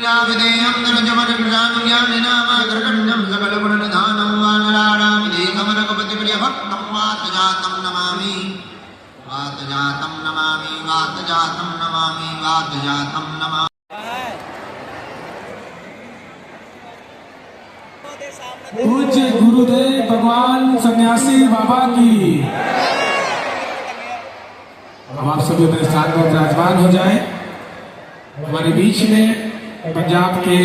विद्या विदेयं नरजमनकृशानुज्ञानिनामाग्रगण्यं सकलगुणनिधानं वानराणामिदेकमनकपतिप्रियभक्तं वातजातं नमामि वातजातं नमामि वातजातं नमामि वातजातं नमामि। पूज्य गुरुदेव भगवान सन्यासी बाबा की। अब आप सभी अपने स्थान पर विराजमान हो जाएं। हमारे बीच में पंजाब के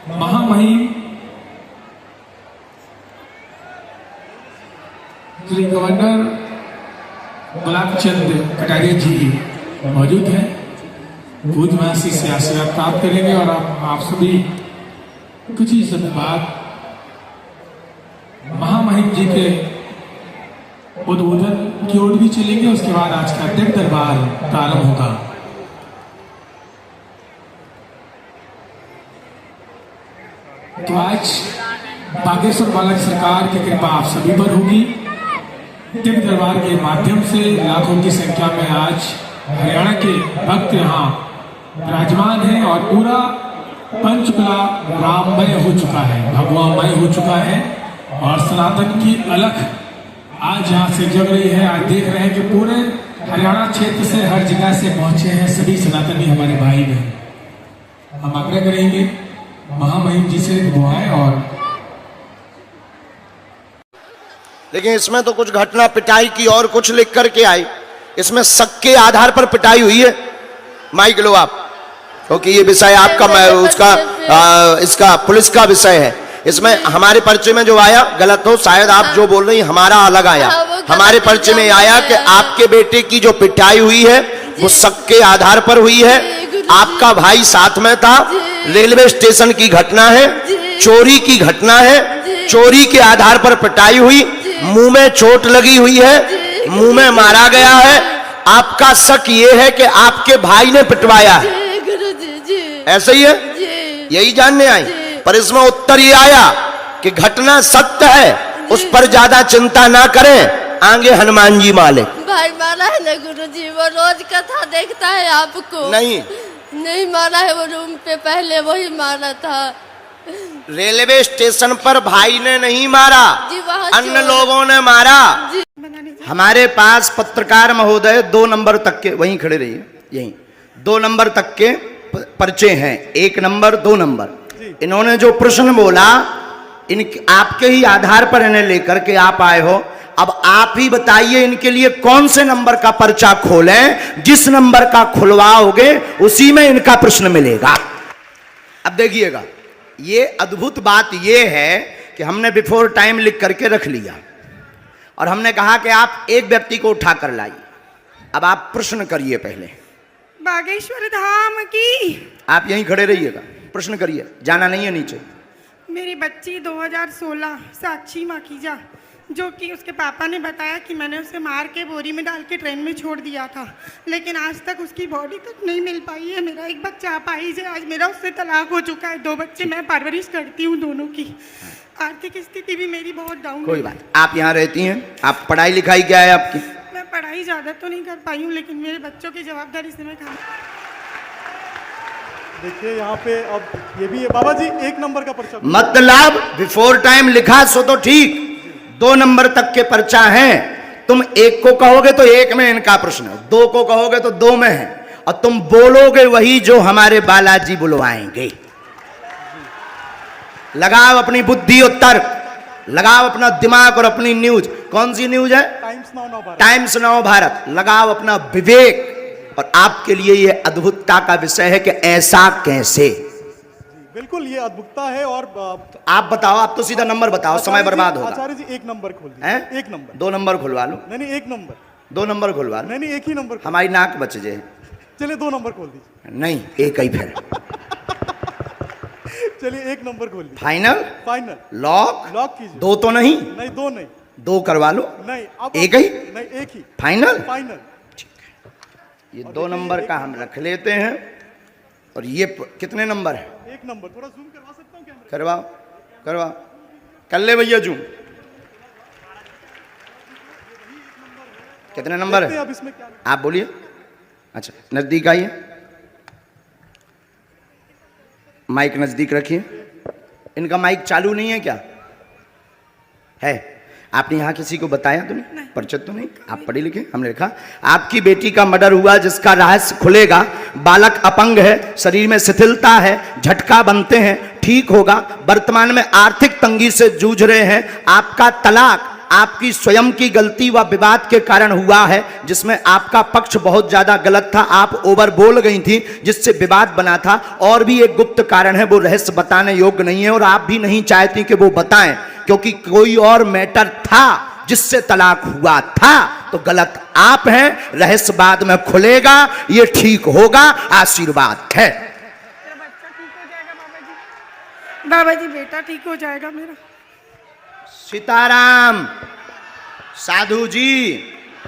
महामहिम श्री गवर्नर गुलाब चंद कटारिया जी मौजूद हैं। पूज्य महर्षि से आशीर्वाद प्राप्त करेंगे और आप सभी कुछ ही समय बाद महामहिम जी के उद्बोधन की ओर भी चलेंगे। उसके बाद आज का दिव्य दरबार प्रारंभ होगा। तो आज बागेश्वर बालाजी सरकार की कृपा आप सभी पर होगी। दिव्य दरबार के माध्यम से लाखों की संख्या में आज हरियाणा के भक्त यहाँ विराजमान हैं और पूरा पंचकुला राममय हो चुका है, भगवामय हो चुका है और सनातन की अलख आज यहाँ से जग रही है। आज देख रहे हैं कि पूरे हरियाणा क्षेत्र से हर जगह से पहुंचे हैं सभी सनातनी हमारे भाई बहन। हम आग्रह करेंगे महामहिम जी से वो आए। और लेकिन इसमें तो कुछ घटना पिटाई की और कुछ लिख करके आई। इसमें शक के आधार पर पिटाई हुई है। माइक लो आप, क्योंकि ये विषय आपका इसका पुलिस का विषय है। इसमें हमारे पर्चे में जो आया गलत हो, शायद आप जो बोल रही हमारा अलग आया। हमारे पर्चे में आया कि आपके बेटे की जो पिटाई हुई है वो शक के आधार पर हुई है। आपका भाई साथ में था, रेलवे स्टेशन की घटना है, चोरी की घटना है, चोरी के आधार पर पिटाई हुई, मुंह में चोट लगी हुई है, मुंह में मारा गया है। आपका शक ये है कि आपके भाई ने पिटवाया है, ऐसा ही है, यही जानने आई। पर इसमें उत्तर ये आया कि घटना सत्य है, उस पर ज्यादा चिंता ना करें, आगे हनुमान जी मालिक। भाई मारा है ना गुरुजी, वो रोज कथा देखता है आपको। नहीं मारा है, वो रूम पे पहले वही मारा था। रेलवे स्टेशन पर भाई ने नहीं मारा, अन्य लोगों ने मारा। हमारे पास पत्रकार महोदय 2 नंबर तक के, वहीं खड़े रहिए, यहीं 2 नंबर तक के पर्चे हैं, 1 नंबर 2 नंबर। इन्होंने जो प्रश्न बोला आपके ही आधार पर इन्हें लेकर के आप आए हो। अब आप ही बताइए इनके लिए कौन से नंबर का पर्चा खोलें। जिस नंबर का खुलवाओगे उसी में इनका प्रश्न मिलेगा। अब देखिएगा, ये अद्भुत बात ये है कि हमने बिफोर टाइम लिख करके रख लिया और हमने कहा कि आप एक व्यक्ति को उठा कर लाइए। अब आप प्रश्न करिए पहले। बागेश्वर धाम की। आप यहीं खड़े रहिएगा, प्रश्न करिए, जाना नहीं है नीचे। मेरी बच्ची 2016 साक्षी माखीजा, जो कि उसके पापा ने बताया कि मैंने उसे मार के बोरी में डाल के ट्रेन में छोड़ दिया था, लेकिन आज तक उसकी बॉडी तक नहीं मिल पाई है। मेरा एक बच्चा अपाहिज है, आज मेरा उससे तलाक हो चुका है। 2 बच्चे मैं परवरिश करती हूँ दोनों की। आर्थिक स्थिति भी मेरी बहुत डाउन है। कोई बात, आप यहाँ रहती हैं, आप पढ़ाई लिखाई क्या है आपकी? मैं पढ़ाई ज़्यादा तो नहीं कर पाई हूँ, लेकिन मेरे बच्चों की जवाबदारी से मैं काम। देखिए यहाँ पे अब ये भी है बाबा जी, 1 नंबर का पर्चा। मतलब बिफोर टाइम लिखा सो तो ठीक, 2 नंबर तक के पर्चा है। तुम 1 को कहोगे तो 1 में इनका प्रश्न है, 2 को कहोगे तो 2 में है, और तुम बोलोगे वही जो हमारे बालाजी बुलवाएंगे। लगाओ अपनी बुद्धि और तर्क, लगाओ अपना दिमाग और अपनी न्यूज। कौन सी न्यूज है? Times now Bharat. लगाओ अपना विवेक। और आपके लिए यह अद्भुतता का विषय है कि ऐसा कैसे। बिल्कुल ये अद्भुतता है। और आप बताओ, आप तो सीधा नंबर बताओ, समय बर्बाद होगा। आचार्य जी 1 नंबर खोल दीजिए। 1 नंबर। 2 नंबर खुलवा लो। नहीं 1 नंबर। 2 नंबर खुलवा लो। नहीं 1 ही नंबर। हमारी नाक बच जाए। चलिए 2 नंबर खोल दीजिए। नहीं 1 ही फिर। चलिए 1 नंबर खोल दीजिए। फाइनल? फाइनल। लॉक? लॉक कीजिए। 2 तो नहीं? नहीं 2 नहीं। 2 करवा लो। नहीं अब 1 ही? नहीं 1 ही। फाइनल? फाइनल। ये 2 नंबर का हम रख लेते हैं। और ये कितने नंबर है? 1 नंबर। थोड़ा जूम करवा सकता हूँ कैमरा? करवाओ करवाओ, कर ले भैया जूम। कितने नंबर है? अब इसमें क्या आप बोलिए। अच्छा नजदीक आइए। माइक नजदीक रखिए। इनका माइक चालू नहीं है क्या? है? आपने यहाँ किसी को बताया तो नहीं? परिचित तो नहीं? आप पढ़े लिखे? हमने लिखा आपकी बेटी का मर्डर हुआ जिसका रहस्य खुलेगा। बालक अपंग है, शरीर में शिथिलता है, झटका बनते हैं, ठीक होगा। वर्तमान में आर्थिक तंगी से जूझ रहे हैं। आपका तलाक आपकी स्वयं की गलती व विवाद के कारण हुआ है, जिसमें आपका पक्ष बहुत ज्यादा गलत था। आप ओवर बोल गई थी जिससे विवाद बना था। और भी एक गुप्त कारण है, वो रहस्य बताने योग्य नहीं है और आप भी नहीं चाहती कि वो बताएं, क्योंकि कोई और मैटर था जिससे तलाक हुआ था। तो गलत आप हैं, रहस्य बाद में खुलेगा, ये ठीक होगा, आशीर्वाद है। मेरा बच्चा ठीक हो जाएगा बाबा जी। बाबा जी बेटा ठीक हो जाएगा मेरा। सीताराम। साधु जी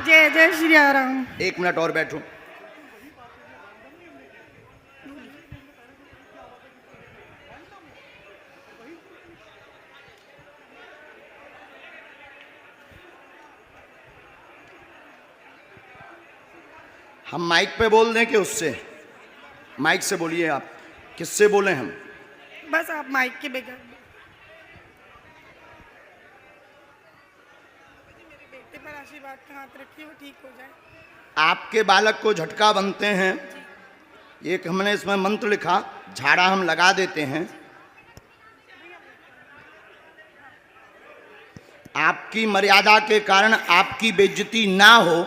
जय जय श्री राम। 1 मिनट और बैठो। हम माइक पे बोल दें कि उससे? माइक से बोलिए आप। किससे बोले हम? बस आप माइक के बगैर। मेरे बेटे पर आशीर्वाद का हाथ रखिए, वो ठीक हो जाए। आपके बालक को झटका बनते हैं। एक हमने इसमें मंत्र लिखा, झाड़ा हम लगा देते हैं। आपकी मर्यादा के कारण आपकी बेइज्जती ना हो,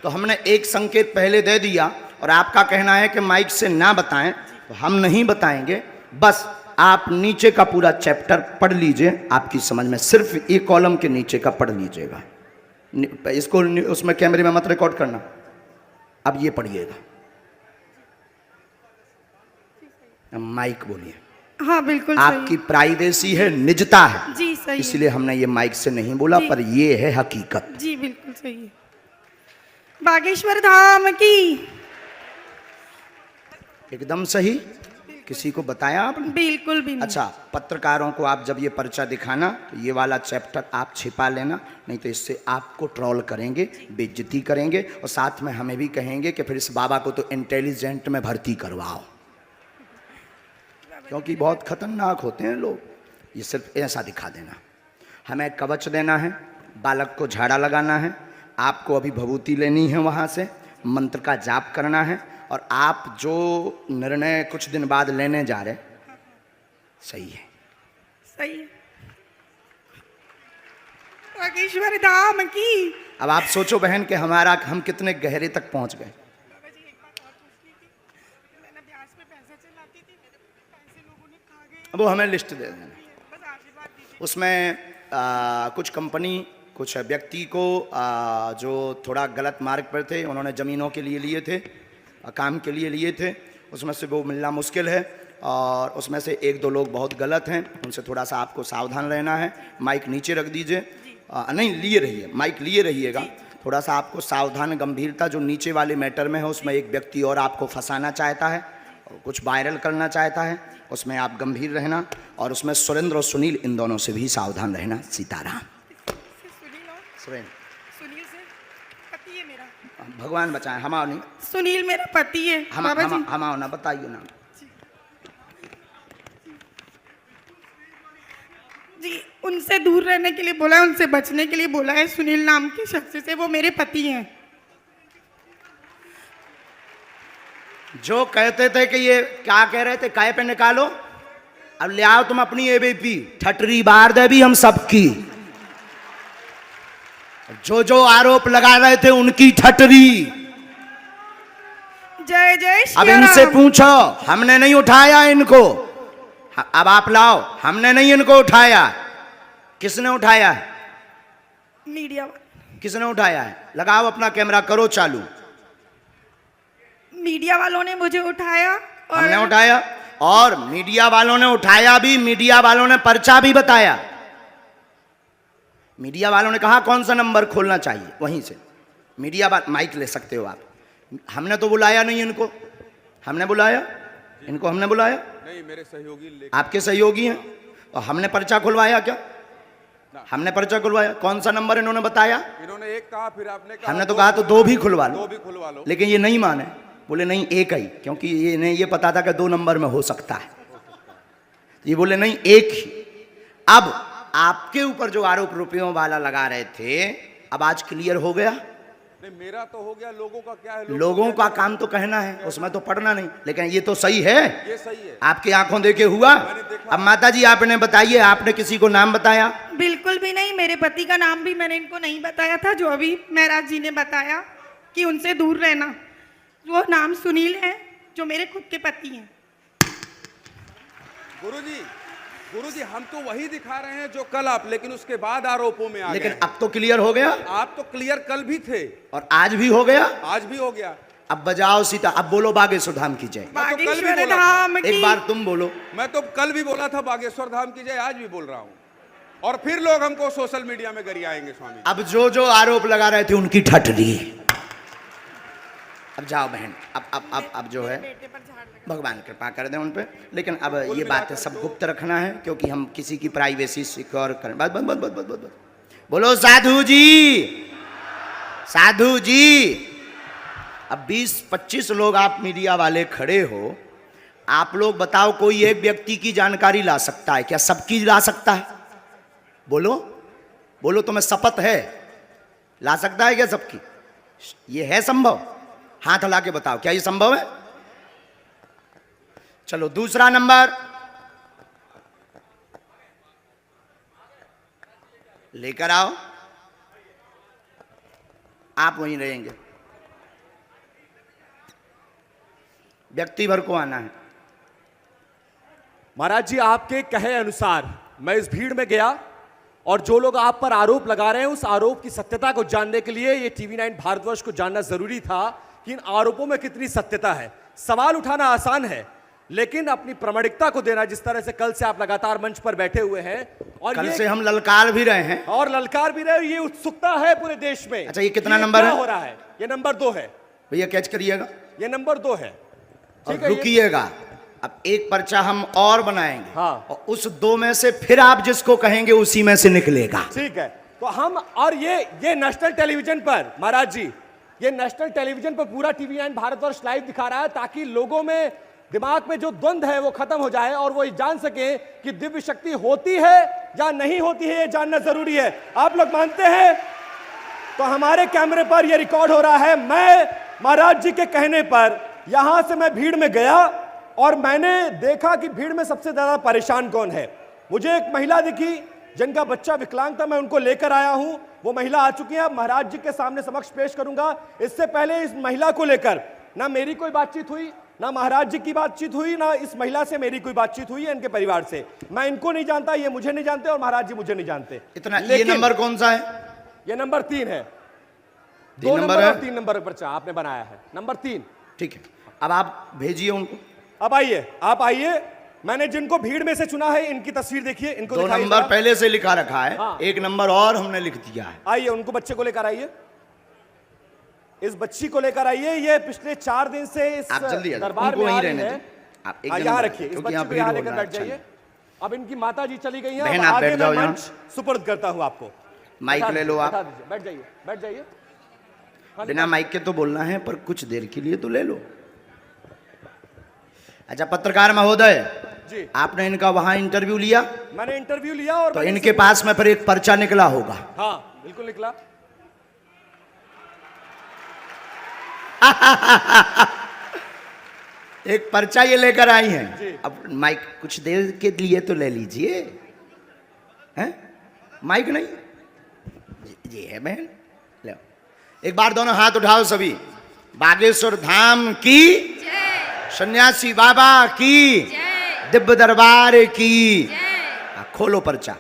तो हमने एक संकेत पहले दे दिया और आपका कहना है कि माइक से ना बताएं, तो हम नहीं बताएंगे। बस आप नीचे का पूरा चैप्टर पढ़ लीजिए, आपकी समझ में। सिर्फ एक कॉलम के नीचे का पढ़ लीजिएगा। इसको उसमें कैमरे में मत रिकॉर्ड करना। अब ये पढ़िएगा। माइक बोलिए। हाँ बिल्कुल आपकी प्राइवेसी है, निजता है जी, सही इसलिए हमने ये माइक से नहीं बोला, पर ये है हकीकत। जी बिल्कुल सही है। बागेश्वर धाम की एकदम सही। किसी को बताया आपने? बिल्कुल भी नहीं। अच्छा, पत्रकारों को आप जब ये पर्चा दिखाना तो ये वाला चैप्टर आप छिपा लेना, नहीं तो इससे आपको ट्रोल करेंगे, बेइज्जती करेंगे और साथ में हमें भी कहेंगे कि फिर इस बाबा को तो इंटेलिजेंट में भर्ती करवाओ, क्योंकि बहुत खतरनाक होते हैं लोग। ये सिर्फ ऐसा दिखा देना। हमें कवच देना है, बालक को झाड़ा लगाना है, आपको अभी भभूति लेनी है, वहाँ से मंत्र का जाप करना है, और आप जो निर्णय कुछ दिन बाद लेने जा रहे सही है। सही है। बागेश्वर धाम की। अब आप सोचो बहन कि हम कितने गहरे तक पहुंच गए। बाबा जी एक बात और पूछनी थी। मैंने ब्याज पे पैसा चलाती थी, मेरे पैसे लोगों ने खा गए। वो हमें लिस्ट दे देना। बस आशीर्वाद दीजिए। उसमें कुछ कंपनी, कुछ व्यक्ति को जो थोड़ा गलत मार्ग पर थे, उन्होंने ज़मीनों के लिए थे, काम के लिए थे, उसमें से वो मिलना मुश्किल है। और उसमें से 1-2 लोग बहुत गलत हैं, उनसे थोड़ा सा आपको सावधान रहना है। माइक नीचे रख दीजिए, नहीं लिए रहिए, माइक लिए रहिएगा। थोड़ा सा आपको सावधान, गंभीरता जो नीचे वाले मैटर में है, उसमें एक व्यक्ति और आपको फंसाना चाहता है, कुछ वायरल करना चाहता है, उसमें आप गंभीर रहना। और उसमें सुरेंद्र और सुनील, इन दोनों से भी सावधान रहना। सीताराम। सुनील से पति है मेरा। भगवान बचाए, हमारा नहीं। सुनील मेरा पति है। बाबा जी हमारा ना बताइए ना जी। उनसे दूर रहने के लिए बोला है, उनसे बचने के लिए बोला है। सुनील नाम के शख्स से, वो मेरे पति हैं। जो कहते थे कि ये क्या कह रहे थे, काय पे निकालो, अब ले आओ तुम अपनी एबीपी, ठटरी बार दे भी हम सबकी। जो आरोप लगा रहे थे उनकी ठटरी। जय जय अब श्री इनसे राम। पूछो, हमने नहीं उठाया इनको। अब आप लाओ, हमने नहीं इनको उठाया। किसने उठाया है? मीडिया किसने उठाया है? लगाओ अपना कैमरा, करो चालू। मीडिया वालों ने मुझे उठाया और हमने उठाया, और मीडिया वालों ने उठाया भी, मीडिया वालों ने पर्चा भी बताया। मीडिया वालों ने कहा कौन सा नंबर खोलना चाहिए, वहीं से मीडिया माइक ले सकते हो आप। हमने तो बुलाया नहीं इनको। हमने बुलाया इनको? हमने बुलाया नहीं, मेरे सहयोगी आपके सहयोगी हैं। और हमने पर्चा खुलवाया क्या? हमने पर्चा खुलवाया। कौन सा नंबर इन्होंने बताया? इन्होंने एक कहा, फिर आपने कहा। हमने तो कहा तो 2 भी खुलवा लो। 2 भी खुलवा लो। लेकिन ये नहीं माने, बोले नहीं एक ही, क्योंकि ये नहीं, ये पता था कि 2 नंबर में हो सकता है। ये बोले नहीं एक ही। अब आपके ऊपर जो आरोप रुपयों वाला लगा रहे थे, अब आज क्लियर हो गया। नहीं, मेरा तो हो गया, लोगों का क्या है? लोगों का काम तो कहना है, उसमें तो पढ़ना नहीं। लेकिन ये तो सही है, ये सही है, आपकी आंखों देखे हुआ। अब माता जी आपने बताइए, आपने किसी को नाम बताया? बिल्कुल भी नहीं, मेरे पति का नाम भी मैंने इनको नहीं बताया था, जो अभी महाराज जी ने बताया कि उनसे दूर रहना। वो नाम सुनील है, जो मेरे खुद के पति हैं। गुरुजी हम तो वही दिखा रहे हैं जो कल आप, लेकिन उसके बाद आरोपों में आ लेकिन गए। अब तो क्लियर हो गया। आप तो क्लियर कल भी थे और आज भी हो गया। आज भी हो गया। अब बजाओ सीता, अब बोलो बागेश्वर धाम की जय। बागेश्वर धाम की। एक बार तुम बोलो। मैं तो कल भी बोला था बागेश्वर धाम की जय, आज भी बोल रहा हूँ। और फिर लोग हमको सोशल मीडिया में गरियाएंगे स्वामी। अब जो जो आरोप लगा रहे थे उनकी ठटरी। अब जाओ बहन, अब जो है भगवान कृपा कर दे उन पे। लेकिन अब ये बातें सब गुप्त रखना है, क्योंकि हम किसी की प्राइवेसी सिक्योर करें। बस बस बस बस बस बोलो साधु जी, साधु जी। अब 20-25 लोग आप मीडिया वाले खड़े हो, आप लोग बताओ कोई एक व्यक्ति की जानकारी ला सकता है क्या? सबकी ला सकता है? बोलो बोलो, तुम्हें शपथ है? ला सकता है क्या सबकी? ये है संभव? हाथ ला के बताओ, क्या ये संभव है? चलो दूसरा नंबर लेकर आओ। आप वहीं रहेंगे, व्यक्ति भर को आना है। महाराज जी, आपके कहे अनुसार मैं इस भीड़ में गया और जो लोग आप पर आरोप लगा रहे हैं उस आरोप की सत्यता को जानने के लिए ये TV9 भारतवर्ष को जानना जरूरी था कि इन आरोपों में कितनी सत्यता है। सवाल उठाना आसान है, लेकिन अपनी प्रामाणिकता को देना, जिस तरह से कल से आप लगातार मंच पर बैठे हुए हैं और कल से हम ललकार भी रहे हैं और ललकार भी रहे, ये उत्सुकता है पूरे देश में। अच्छा, ये कितना नंबर है? हो रहा है ये नंबर 2 है भैया, कैच करिएगा। ये नंबर 2 है। और रुकिएगा, अब एक पर्चा हम और बनाएंगे। हाँ। और उस 2 में से फिर आप जिसको कहेंगे उसी में से निकलेगा। ठीक है, तो हम और ये नेशनल टेलीविजन पर, महाराज जी, ये नेशनल टेलीविजन पर पूरा TV9 भारतवर्ष लाइव दिखा रहा है, ताकि लोगों में, दिमाग में जो द्वंद्व है वो खत्म हो जाए और वो जान सके कि दिव्य शक्ति होती है या नहीं होती है। ये जानना जरूरी है। आप लोग मानते हैं? तो हमारे कैमरे पर ये रिकॉर्ड हो रहा है। मैं महाराज जी के कहने पर यहां से मैं भीड़ में गया और मैंने देखा कि भीड़ में सबसे ज्यादा परेशान कौन है। मुझे एक महिला दिखी जिनका बच्चा विकलांग था, मैं उनको लेकर आया हूं। वो महिला आ चुकी है, अब महाराज जी के सामने समक्ष पेश करूंगा। इससे पहले इस महिला को लेकर ना मेरी कोई बातचीत हुई, ना महाराज जी की बातचीत हुई, ना इस महिला से मेरी कोई बातचीत हुई है, इनके परिवार से। मैं इनको नहीं जानता, ये मुझे नहीं जानते और महाराज जी मुझे नहीं जानते। इतना। ये नंबर कौन सा है? ये नंबर 3 है। 2 नंबर है, 3 नंबर पर्चा आपने बनाया है, नंबर 3। ठीक है, अब आप भेजिए उनको। अब आइए, आप आइए। मैंने जिनको भीड़ में से चुना है इनकी तस्वीर देखिए, इनको 2 नंबर पहले से लिखा रखा है। हाँ। 1 नंबर और हमने लिख दिया है। आइए, उनको बच्चे को लेकर आइए, इस बच्ची को लेकर आइए। ये पिछले 4 दिन से इस आप जल्दी दरबार में आ रही है। आप यहाँ रखिए, इस बच्ची को यहाँ लेकर बैठ जाइए। अब इनकी माता जी चली गई हैं, बहन, अब आप आगे बैठ जाओ मैं यहाँ। मंच सुपुर्द करता हूँ आपको। माइक ले लो आप। बैठ जाइए, बैठ जाइए। बिना माइक के तो बोलना है, पर कुछ देर के लिए तो ले लो। अच्छा पत्रकार महोदय जी, आपने इनका वहां इंटरव्यू लिया? मैंने इंटरव्यू लिया और तो इनके पास में फिर एक पर्चा निकला होगा। हाँ बिल्कुल निकला। एक पर्चा ये लेकर आई हैं। अब माइक कुछ देर के लिए तो ले लीजिए। हैं? माइक नहीं जी है बहन, ले एक बार दोनों हाथ उठाओ सभी। बागेश्वर धाम की सन्यासी बाबा की दिव्य दरबार की। खोलो पर्चा।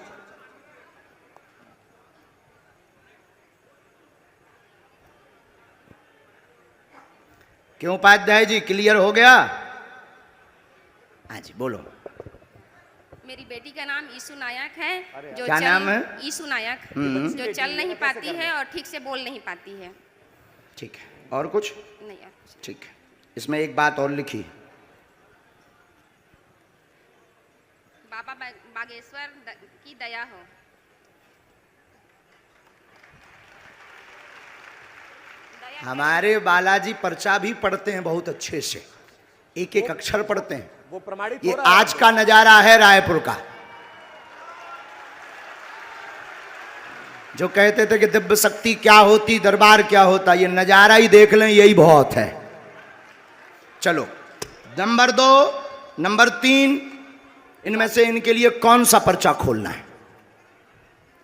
क्यों उपाध्याय जी, क्लियर हो गया? हाँ जी बोलो। मेरी बेटी का नाम ईशु नायक है। जो क्या नाम है? ईशु नायक, जो चल नहीं पाती है और ठीक से बोल नहीं पाती है। ठीक है, और कुछ नहीं और कुछ। ठीक है, इसमें एक बात और लिखी। बाबा बागेश्वर की दया हो। हमारे बालाजी पर्चा भी पढ़ते हैं बहुत अच्छे से। एक एक अक्षर पढ़ते हैं। वो प्रमाणित ये हो रहा है। आज का नजारा है रायपुर का। जो कहते थे कि दिव्य शक्ति क्या होती, दरबार क्या होता, ये नजारा ही देख लें, यही बहुत है। चलो नंबर 2, नंबर 3, इनमें से इनके लिए कौन सा पर्चा खोलना है,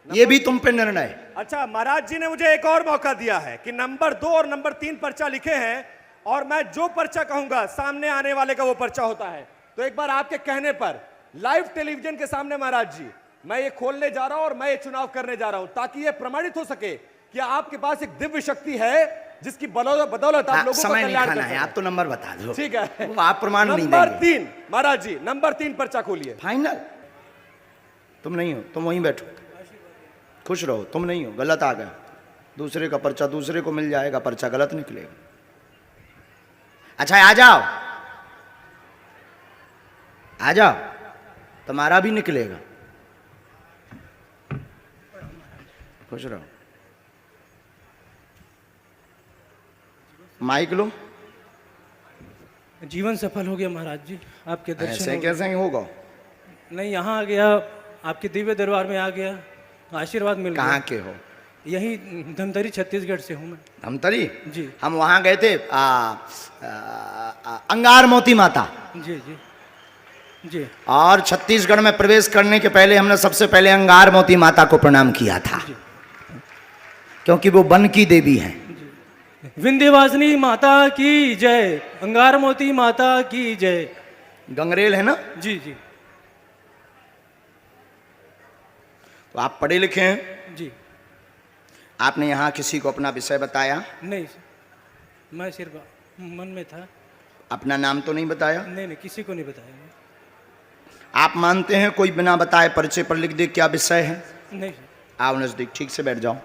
ये भी तुम पे निर्णय है। अच्छा, महाराज जी ने मुझे एक और मौका दिया है कि नंबर 2 और नंबर 3 पर्चा लिखे हैं, और मैं जो पर्चा कहूंगा सामने आने वाले का वो पर्चा होता है। तो एक बार आपके कहने पर लाइव टेलीविजन के सामने महाराज जी मैं ये खोलने जा रहा हूं और मैं ये चुनाव करने जा रहा हूं, ताकि ये प्रमाणित हो सके कि आपके पास एक दिव्य शक्ति है जिसकी बदौलत आप लोगों को समय नहीं कल्याण खाना कर है, सकते। आप तो नंबर बता दो। ठीक है, वो आप प्रमाण नहीं नंबर देंगे। 3 महाराज जी, नंबर 3 पर्चा खोलिए। फाइनल। तुम नहीं हो, तुम वहीं बैठो, खुश रहो। तुम नहीं हो, गलत आ गया। दूसरे का पर्चा दूसरे को मिल जाएगा, पर्चा गलत निकलेगा। अच्छा आ जाओ, आ जाओ, तुम्हारा भी निकलेगा। खुश रहो। माइक लो। जीवन सफल हो गया महाराज जी, आपके दर्शन ऐसे हो गए। कैसे होगा? नहीं, यहाँ आ गया, आपके दिव्य दरबार में आ गया, आशीर्वाद मिल गया। कहाँ के हो? यही धमतरी छत्तीसगढ़ से हूँ मैं। धमतरी? जी। हम वहां गए थे अंगार मोती माता। जी जी जी। और छत्तीसगढ़ में प्रवेश करने के पहले हमने सबसे पहले अंगार मोती माता को प्रणाम किया था, क्योंकि वो वन की देवी हैं। विंध्यवासिनी माता की जय, अंगार मोती माता की जय। गंगरेल है ना? जी जी। तो आप पढ़े लिखे हैं जी। आपने यहाँ किसी को अपना विषय बताया? नहीं, मैं सिर्फ मन में था। अपना नाम तो नहीं बताया? नहीं, किसी को नहीं बताया। आप मानते हैं कोई बिना बताए पर्चे पर लिख दे क्या विषय है? नहीं। आओ नजदीक, ठीक से बैठ जाओ।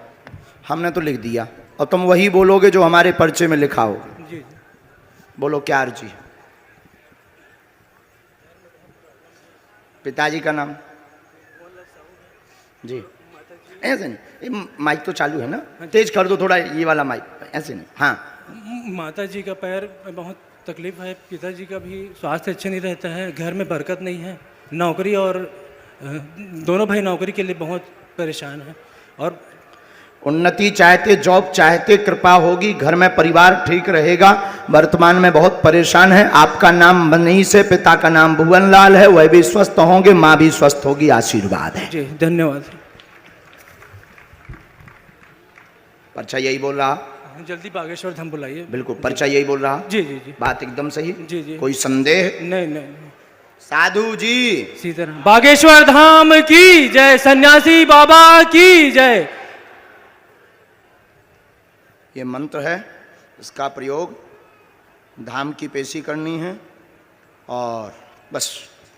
हमने तो लिख दिया और तुम वही बोलोगे जो हमारे पर्चे में लिखा हो। जी जी। बोलो क्या अर्जी है? पिताजी का नाम? जी। ऐसे नहीं, ये माइक तो चालू है ना, तेज कर दो थोड़ा ये वाला माइक, ऐसे नहीं। हाँ। माता जी का पैर में बहुत तकलीफ है, पिताजी का भी स्वास्थ्य अच्छा नहीं रहता है, घर में बरकत नहीं है, नौकरी और दोनों भाई नौकरी के लिए बहुत परेशान हैं। और उन्नति चाहते, जॉब चाहते, कृपा होगी, घर में परिवार ठीक रहेगा। वर्तमान में बहुत परेशान है। आपका नाम बनी से, पिता का नाम भुवनलाल है, वह भी स्वस्थ होंगे, माँ भी स्वस्थ होगी, आशीर्वाद है। जी धन्यवाद। पर्चा यही बोल रहा? जल्दी बागेश्वर धाम बुलाइए। बिल्कुल, पर्चा यही बोल रहा? जी जी जी। बात एकदम सही? जी जी। कोई संदेह? नहीं नहीं। साधु जी सीताराम। बागेश्वर धाम की जय, सन्यासी बाबा की जय। ये मंत्र है, इसका प्रयोग धाम की पेशी करनी है, और बस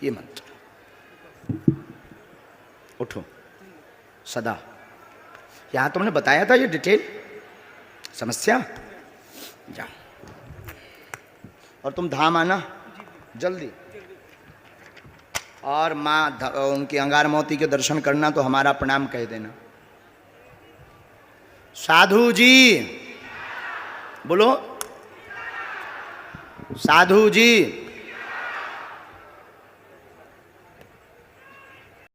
ये मंत्र। उठो सदा। यहाँ तुमने बताया था ये डिटेल समस्या। जा, और तुम धाम आना जल्दी, और माँ उनकी अंगार मोती के दर्शन करना, तो हमारा प्रणाम कह देना। साधु जी बोलो, साधु जी।